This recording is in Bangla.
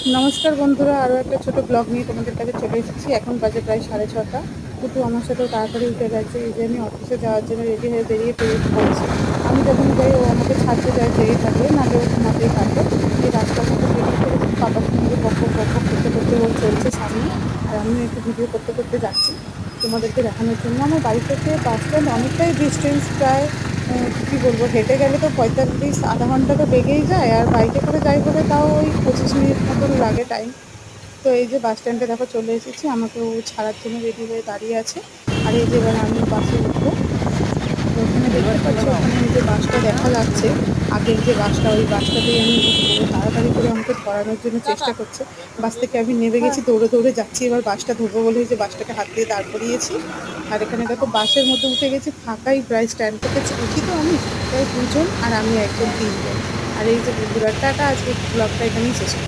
নমস্কার বন্ধুরা, আরও একটা ছোট ব্লগ নিয়ে তোমাদের কাছে চলে এসেছি। এখন বাজে প্রায় 6:30। কিন্তু আমার সাথেও তাড়াতাড়ি উঠে গেছে। এই যে আমি অফিসে যাওয়ার জন্য রেডি হয়ে বেরিয়ে পড়েছি। আমি যখন যাই ও আমাকে ছাড়তে যায়, যেই থাকে, নাহলে ও ঘুমাতেই থাকে। এই রাস্তার মধ্যে বেরিয়ে পড়েছি, পাপার সঙ্গে বক বক করতে করতে ও চলছে সামনে, আর আমিও একটু ভিডিও করতে করতে যাচ্ছি তোমাদেরকে দেখানোর জন্য। আমার বাড়ি থেকে বাস স্ট্যান্ড অনেকটাই ডিস্টেন্স, প্রায় কী বলবো, হেঁটে গেলে তো 45 আধা ঘন্টা তো লেগেই যায়, আর বাইকে করে যাই বলে তাও ওই 25 মিনিট মতন লাগে টাইম। তো এই যে বাস স্ট্যান্ডে দেখো চলে এসেছি, আমাকে ও ছাড়ার জন্য রেডি হয়ে দাঁড়িয়ে আছে। আর এই যে এবার আমি বাসে উঠবো। তো ওখানে দেখতে পাচ্ছি, ওখানে এই যে বাসটা দেখা যাচ্ছে, আগের যে বাসটা, ওই বাসটাতেই আমি উঠবো। ও তাড়াতাড়ি করে আমাকে ধরানোর জন্য চেষ্টা করছে। বাস থেকে আমি নেমে গেছি, দৌড়ে দৌড়ে যাচ্ছি এবার বাসটা ধরবো বলে। এই যে বাসটাকে হাত দিয়ে দাঁড় করিয়েছি। আর এখানে দেখো বাসের মধ্যে উঠে গেছি, ফাঁকাই প্রায়। স্ট্যান্ড থেকে উঠি তো আমি প্রায় 2 জন, আর আমি একজন 3 জন। আর এই যে বন্ধুরা, টাটা, আজকে ব্লগটা এখানেই শেষ করি।